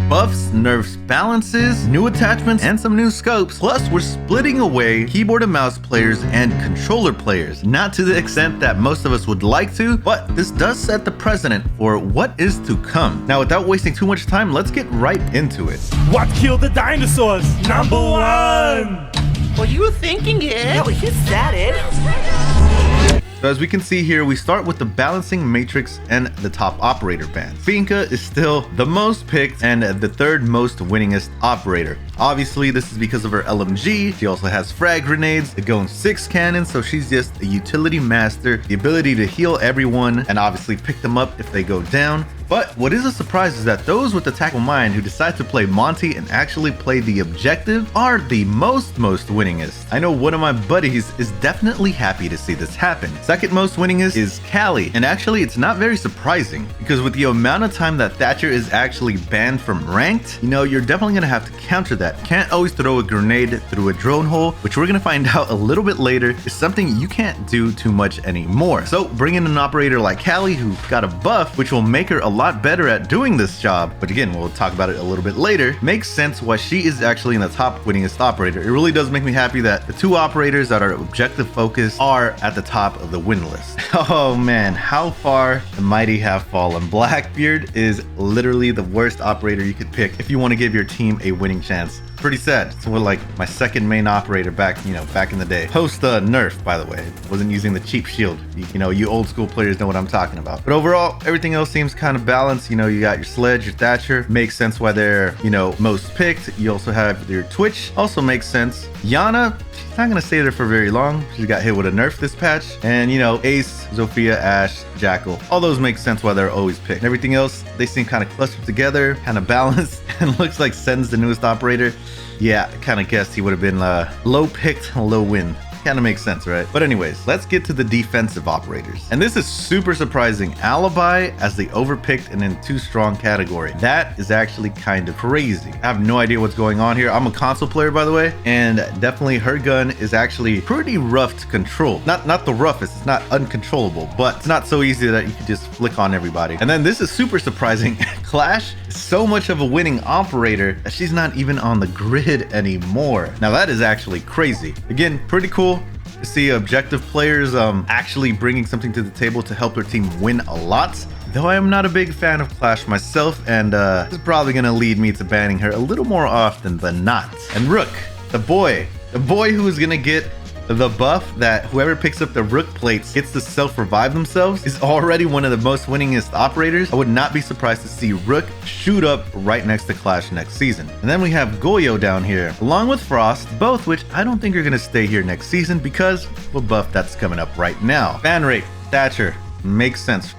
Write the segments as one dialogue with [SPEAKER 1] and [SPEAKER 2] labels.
[SPEAKER 1] buffs, nerfs, balances, new attachments, and some new scopes. Plus, we're splitting away keyboard and mouse players and controller players. Not to the extent that most of us would like to, but this does set the precedent for what is to come. Now, without wasting too much time, let's get right into it.
[SPEAKER 2] What killed the dinosaurs? Number one!
[SPEAKER 3] Were you thinking it?
[SPEAKER 4] No, you said it.
[SPEAKER 1] So as we can see here, we start with the balancing matrix and the top operator band. Finka is still the most picked and the third most winningest operator. Obviously, this is because of her LMG. She also has frag grenades that go in 6 cannons, so she's just a utility master, the ability to heal everyone and obviously pick them up if they go down. But what is a surprise is that those with the tactical mind who decide to play Monty and actually play the objective are the most winningest. I know one of my buddies is definitely happy to see this happen. Second most winningest is Callie, and actually it's not very surprising because with the amount of time that Thatcher is actually banned from ranked, you know, you're definitely gonna have to counter that. Can't always throw a grenade through a drone hole, which we're gonna find out a little bit later is something you can't do too much anymore. So bring in an operator like Callie who got a buff, which will make her a lot better at doing this job, but again, we'll talk about it a little bit later. Makes sense why she is actually in the top winningest operator. It really does make me happy that the 2 operators that are objective focused are at the top of the win list. Oh man, how far the mighty have fallen. Blackbeard is literally the worst operator you could pick if you want to give your team a winning chance. Pretty sad. So we're like my second main operator back in the day. Post Nerf, by the way. Wasn't using the cheap shield. You old school players know what I'm talking about. But overall, everything else seems kind of balanced. You got your Sledge, your Thatcher. Makes sense why they're, most picked. You also have your Twitch. Also makes sense. Iana, she's not gonna stay there for very long. She got hit with a nerf this patch. And Ace, Zofia, Ash, Jackal. All those make sense why they're always picked. And everything else, they seem kind of clustered together, kind of balanced. And looks like Sen's the newest operator. Yeah, I kind of guessed he would have been low picked, low win. Kind of makes sense, right? But anyways, let's get to the defensive operators. And this is super surprising. Alibi as the overpicked and in 2 strong category. That is actually kind of crazy. I have no idea what's going on here. I'm a console player, by the way, and definitely her gun is actually pretty rough to control. Not the roughest, it's not uncontrollable, but it's not so easy that you can just flick on everybody. And then this is super surprising. Clash is so much of a winning operator that she's not even on the grid anymore. Now that is actually crazy. Again, pretty cool to see objective players actually bringing something to the table to help their team win a lot. Though I am not a big fan of Clash myself, and this is probably going to lead me to banning her a little more often than not. And Rook, the boy who is going to get the buff that whoever picks up the Rook plates gets to self-revive themselves, is already one of the most winningest operators. I would not be surprised to see Rook shoot up right next to Clash next season. And then we have Goyo down here, along with Frost, both which I don't think are going to stay here next season because of a buff that's coming up right now. Ban rate, Thatcher, makes sense.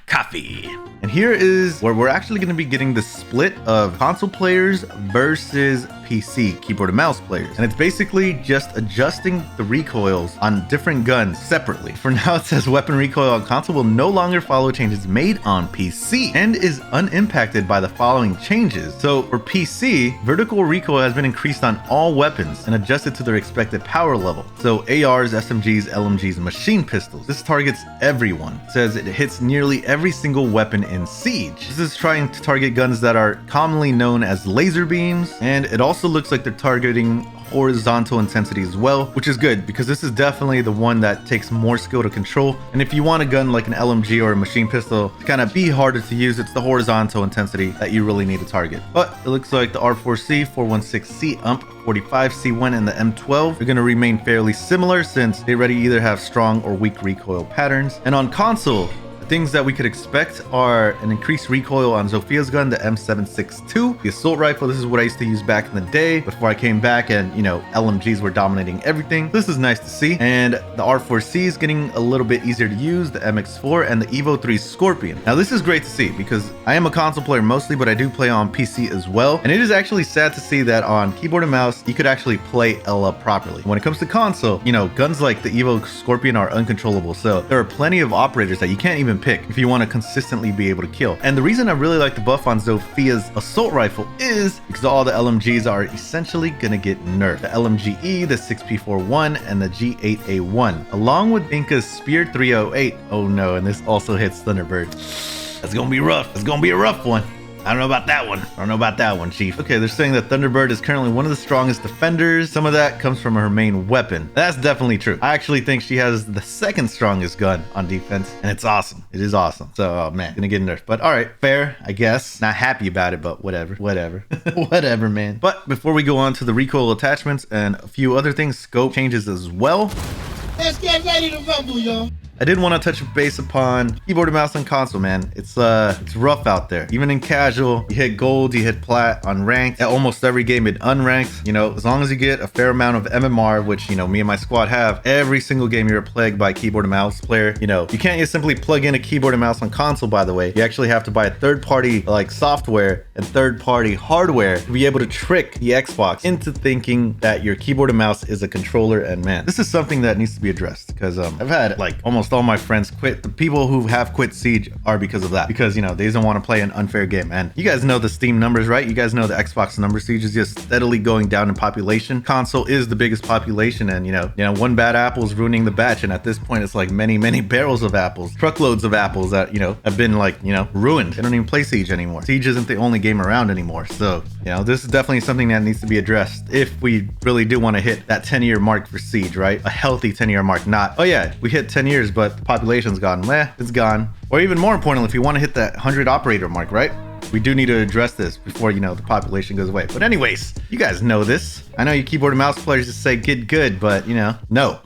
[SPEAKER 1] Coffee. And here is where we're actually going to be getting the split of console players versus PC keyboard and mouse players. And it's basically just adjusting the recoils on different guns separately. For now, it says weapon recoil on console will no longer follow changes made on PC and is unimpacted by the following changes. So for PC, vertical recoil has been increased on all weapons and adjusted to their expected power level. So ARs, SMGs, LMGs, and machine pistols. This targets everyone. It says it hits nearly every single weapon in Siege. This is trying to target guns that are commonly known as laser beams, and it also looks like they're targeting horizontal intensity as well, which is good because this is definitely the one that takes more skill to control. And if you want a gun like an LMG or a machine pistol to kind of be harder to use, it's the horizontal intensity that you really need to target. But it looks like the R4C, 416C, UMP, 45C1, and the M12 are going to remain fairly similar since they already either have strong or weak recoil patterns. And on console, the things that we could expect are an increased recoil on Zofia's gun, the M762. The assault rifle, this is what I used to use back in the day before I came back and, LMGs were dominating everything. This is nice to see. And the R4C is getting a little bit easier to use, the MX4, and the Evo 3 Scorpion. Now, this is great to see because I am a console player mostly, but I do play on PC as well. And it is actually sad to see that on keyboard and mouse, you could actually play Ella properly. When it comes to console, guns like the Evo Scorpion are uncontrollable. So there are plenty of operators that you can't even pick if you want to consistently be able to kill. And the reason I really like the buff on Zofia's assault rifle is because all the LMGs are essentially gonna get nerfed. The LMGE, the 6P41, and the G8A1, along with Finka's Spear 308. Oh no, and this also hits Thunderbird. That's gonna be rough. It's gonna be a rough one. I don't know about that one. I don't know about that one, Chief. Okay, they're saying that Thunderbird is currently one of the strongest defenders. Some of that comes from her main weapon. That's definitely true. I actually think she has the second strongest gun on defense, and it's awesome. It is awesome. So, oh man, gonna get nerfed. But all right, fair, I guess. Not happy about it, but whatever. Whatever, man. But before we go on to the recoil attachments and a few other things, scope changes as well.
[SPEAKER 3] Let's get ready to rumble, y'all.
[SPEAKER 1] I did want to touch base upon keyboard and mouse and console, man. It's rough out there. Even in casual, you hit gold, you hit plat on ranked. At almost every game in unranked, you know, as long as you get a fair amount of MMR, which, you know, me and my squad have, every single game you're plagued by keyboard and mouse player. You know, you can't just simply plug in a keyboard and mouse on console, by the way. You actually have to buy a third-party like software and third-party hardware to be able to trick the Xbox into thinking that your keyboard and mouse is a controller. And man, this is something that needs to be addressed, because I've had like almost all my friends quit. The people who have quit Siege are because of that, because, you know, they don't want to play an unfair game. And you guys know the Steam numbers, right? You guys know the Xbox number. Siege is just steadily going down in population. Console is the biggest population, and you know, one bad apple is ruining the batch. And at this point, it's like many barrels of apples, truckloads of apples that, you know, have been like, you know, ruined. They don't even play Siege anymore. Siege isn't the only game around anymore. So, you know, this is definitely something that needs to be addressed if we really do want to hit that 10-year mark for Siege, right? A healthy 10-year mark, not, oh yeah, we hit 10 years, but the population's gone. It's gone. Or even more importantly, if you want to hit that 100 operator mark, right? We do need to address this before, you know, the population goes away. But anyways, you guys know this. I know you keyboard and mouse players just say get good, but, you know, no.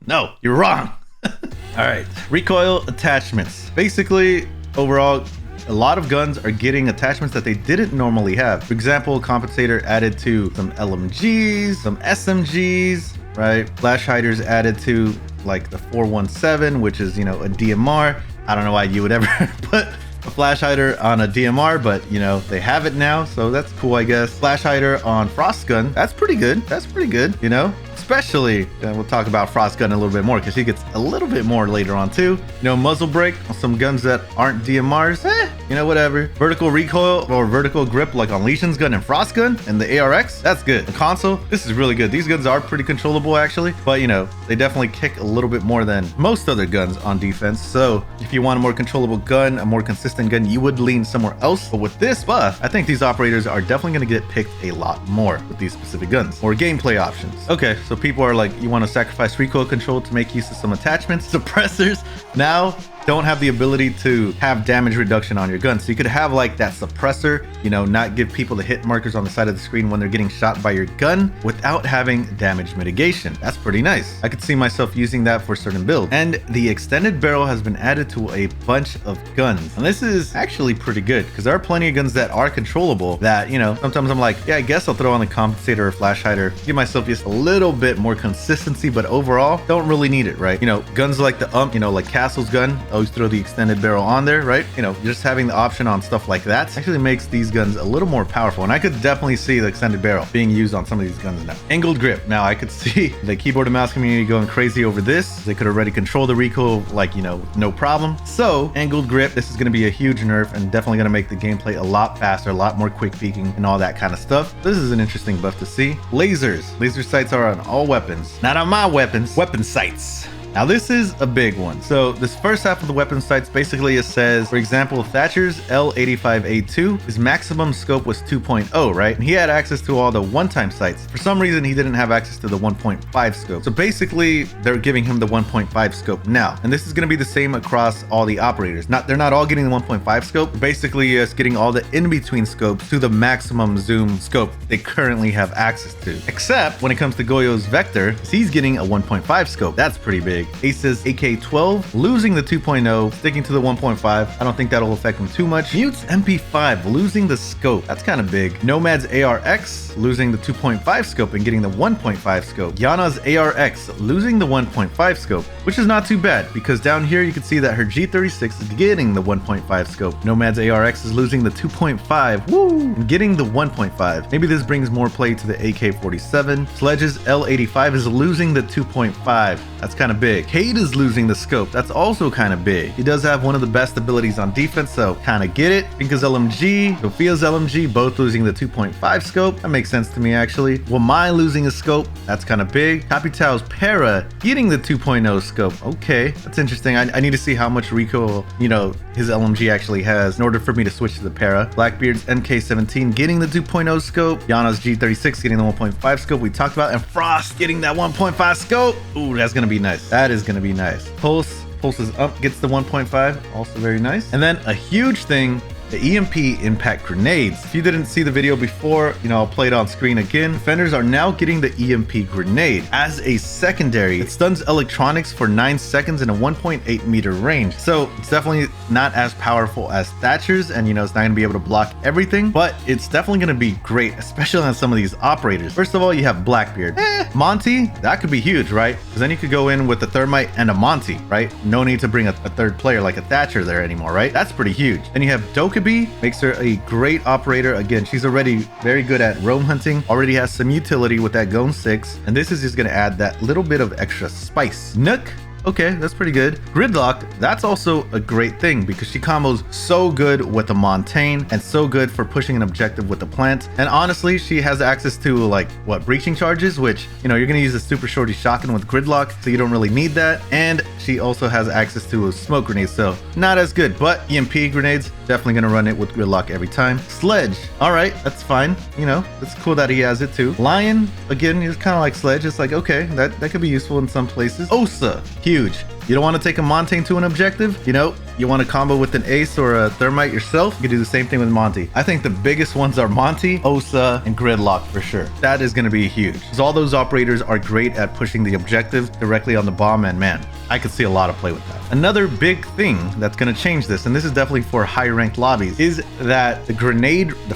[SPEAKER 1] No, you're wrong. All right, recoil attachments. Basically, overall, a lot of guns are getting attachments that they didn't normally have. For example, Compensator added to some LMGs, some SMGs, right? Flash hiders added to like the 417, which is, you know, a DMR. I don't know why you would ever put a flash hider on a DMR, but, you know, they have it now, so that's cool, I guess. Flash hider on Frost gun, that's pretty good. That's pretty good, you know. Especially, we'll talk about Frost gun a little bit more, because he gets a little bit more later on too. You know, muzzle brake on some guns that aren't DMRs, you know, whatever. Vertical recoil or vertical grip like on Lesion's gun and Frost gun and the ARX, that's good. The console, this is really good. These guns are pretty controllable actually, but you know, they definitely kick a little bit more than most other guns on defense. So if you want a more controllable gun, a more consistent gun, you would lean somewhere else. But with this buff, I think these operators are definitely going to get picked a lot more with these specific guns. More gameplay options. Okay, so people are like, you want to sacrifice recoil control to make use of some attachments. Suppressors now don't have the ability to have damage reduction on your gun. So you could have like that suppressor, you know, not give people the hit markers on the side of the screen when they're getting shot by your gun without having damage mitigation. That's pretty nice. I could see myself using that for certain builds. And the extended barrel has been added to a bunch of guns. And this is actually pretty good, because there are plenty of guns that are controllable that, you know, sometimes I'm like, yeah, I guess I'll throw on the compensator or flash hider, give myself just a little bit more consistency, but overall don't really need it, right? You know, guns like the you know, like Castle's gun, always throw the extended barrel on there, right? You know, just having the option on stuff like that actually makes these guns a little more powerful. And I could definitely see the extended barrel being used on some of these guns now. Angled grip. Now I could see the keyboard and mouse community going crazy over this. They could already control the recoil like, you know, no problem. So angled grip, this is going to be a huge nerf and definitely going to make the gameplay a lot faster, a lot more quick peeking and all that kind of stuff. This is an interesting buff to see. Lasers. Laser sights are on all weapons. Not on my weapons. Weapon sights. Now this is a big one. So this first half of the weapon sights basically it says, for example, Thatcher's L85A2, his maximum scope was 2.0, right? And he had access to all the one-time sights. For some reason, he didn't have access to the 1.5 scope. So basically, they're giving him the 1.5 scope now. And this is going to be the same across all the operators. They're not all getting the 1.5 scope. Basically, it's getting all the in-between scopes to the maximum zoom scope they currently have access to. Except when it comes to Goyo's Vector, he's getting a 1.5 scope. That's pretty big. Ace's AK-12 losing the 2.0, sticking to the 1.5. I don't think that'll affect him too much. Mute's MP5 losing the scope. That's kind of big. Nomad's ARX losing the 2.5 scope and getting the 1.5 scope. Iana's ARX losing the 1.5 scope, which is not too bad because down here you can see that her G36 is getting the 1.5 scope. Nomad's ARX is losing the 2.5, woo, and getting the 1.5. Maybe this brings more play to the AK-47. Sledge's L85 is losing the 2.5. That's kind of big. big. Cade is losing the scope. That's also kind of big. He does have one of the best abilities on defense, so kind of get it. Finka's LMG, Sophia's LMG, both losing the 2.5 scope. That makes sense to me, actually. Wamai losing a scope. That's kind of big. Capitao's Para getting the 2.0 scope. Okay, that's interesting. I need to see how much recoil, you know, his LMG actually has in order for me to switch to the Para. Blackbeard's MK17 getting the 2.0 scope. Yana's G36 getting the 1.5 scope we talked about. And Frost getting that 1.5 scope. Ooh, that's going to be nice. That is going to be nice. Pulses up, gets the 1.5. Also very nice. And then a huge thing, the EMP Impact Grenades. If you didn't see the video before, you know, I'll play it on screen again. Defenders are now getting the EMP Grenade as a secondary. It stuns electronics for 9 seconds in a 1.8 meter range. So it's definitely not as powerful as Thatcher's, and you know, it's not gonna be able to block everything, but it's definitely gonna be great, especially on some of these operators. First of all, you have Blackbeard. Monty, that could be huge, right? Because then you could go in with a Thermite and a Monty, right? No need to bring a third player like a Thatcher there anymore, right? That's pretty huge. Then you have Dokkaebi, makes her a great operator. Again, she's already very good at roam hunting, already has some utility with that Gone 6, and this is just going to add that little bit of extra spice. Nook, okay, that's pretty good. Gridlock, that's also a great thing because she combos so good with the Montaigne and so good for pushing an objective with the plant. And honestly, she has access to like what, breaching charges, which, you know, you're going to use a super shorty shotgun with Gridlock, so you don't really need that. And she also has access to a smoke grenade, so not as good, but EMP grenades, definitely going to run it with Gridlock every time. Sledge, all right, that's fine. You know, it's cool that he has it too. Lion, again, is kind of like Sledge. It's like, okay, that could be useful in some places. Osa, huge. You don't want to take a Montaigne to an objective, you know, you want to combo with an Ace or a Thermite yourself, you can do the same thing with Monty. I think the biggest ones are Monty, Osa, and Gridlock for sure. That is going to be huge because all those operators are great at pushing the objective directly on the bomb, and man, I could see a lot of play with that. Another big thing that's going to change this, and this is definitely for high ranked lobbies, is that the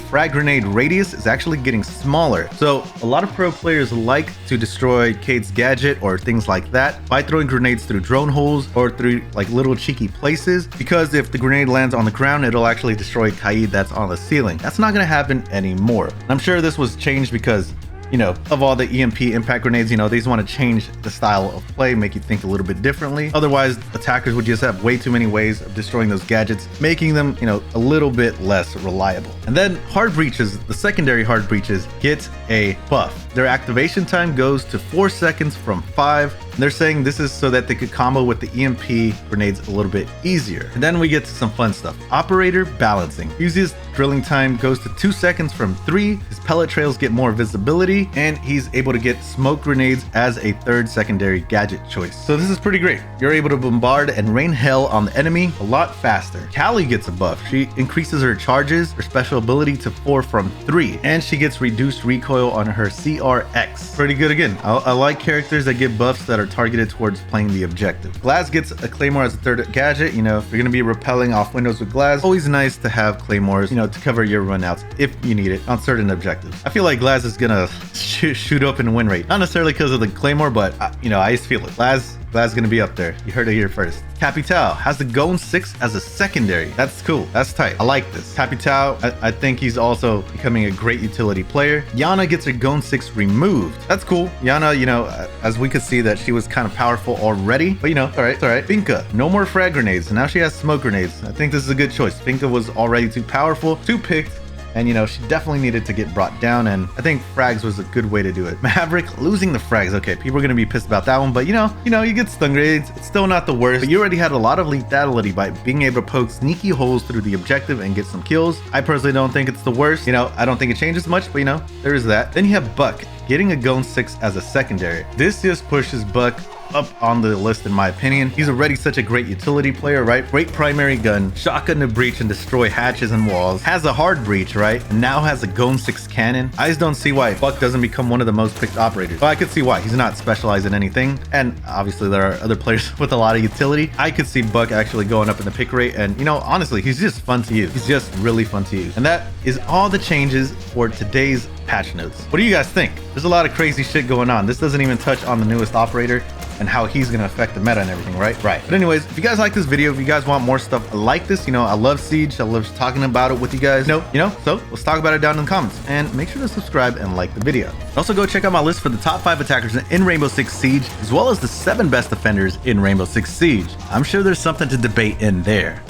[SPEAKER 1] frag grenade radius is actually getting smaller. So a lot of pro players like to destroy Cade's gadget or things like that by throwing grenades through drone holes or through like little cheeky places, because if the grenade lands on the ground, it'll actually destroy Kaid that's on the ceiling. That's not going to happen anymore. And I'm sure this was changed because, you know, of all the EMP impact grenades, you know, they just want to change the style of play, make you think a little bit differently. Otherwise, attackers would just have way too many ways of destroying those gadgets, making them, you know, a little bit less reliable. And then hard breaches, the secondary hard breaches, get a buff. Their activation time goes to 4 seconds from 5. And they're saying this is so that they could combo with the EMP grenades a little bit easier. And then we get to some fun stuff. Operator balancing. Fuze's drilling time goes to 2 seconds from 3. His pellet trails get more visibility, and he's able to get smoke grenades as a third secondary gadget choice. So this is pretty great. You're able to bombard and rain hell on the enemy a lot faster. Callie gets a buff. She increases her charges, her special ability to 4 from 3, and she gets reduced recoil on her CRX. Pretty good again. I like characters that get buffs that are targeted towards playing the objective. Glaz gets a Claymore as a third gadget. You know, if you're going to be repelling off windows with Glaz, always nice to have Claymores, you know, to cover your runouts if you need it on certain objectives. I feel like Glaz is going to shoot up in win rate. Not necessarily because of the Claymore, but, you know, I just feel it. Glaz gonna be up there. You heard it here first. Capitao has the Gone 6 as a secondary. That's cool. That's tight. I like this. Capitao, I think he's also becoming a great utility player. Iana gets her Gone 6 removed. That's cool. Iana, you know, as we could see that she was kind of powerful already, but you know, all right, it's all right. Finka, no more frag grenades. Now she has smoke grenades. I think this is a good choice. Finka was already too powerful, too picked. And, you know, she definitely needed to get brought down, and I think frags was a good way to do it. Maverick losing the frags. Okay, people are going to be pissed about that one, but you know, you get stun grenades. It's still not the worst, but you already had a lot of lethality by being able to poke sneaky holes through the objective and get some kills. I personally don't think it's the worst. You know, I don't think it changes much, but you know, there is that. Then you have Buck getting a Gone 6 as a secondary. This just pushes Buck up on the list in my opinion. He's already such a great utility player, right? Great primary gun, shotgun to breach and destroy hatches and walls, has a hard breach, right? And now has a Gone 6 cannon. I just don't see why Buck doesn't become one of the most picked operators. But I could see why. He's not specialized in anything, and obviously there are other players with a lot of utility. I could see Buck actually going up in the pick rate, and you know, honestly, he's just fun to use. He's just really fun to use. And that is all the changes for today's patch notes. What do you guys think? There's a lot of crazy shit going on. This doesn't even touch on the newest operator. and how he's gonna affect the meta and everything, right? Right. But anyways, if you guys like this video, if you guys want more stuff like this, you know, I love Siege. I love talking about it with you guys. So let's talk about it down in the comments, and make sure to subscribe and like the video. Also, go check out my list for the top 5 attackers in Rainbow Six Siege, as well as the 7 best defenders in Rainbow Six Siege. I'm sure there's something to debate in there.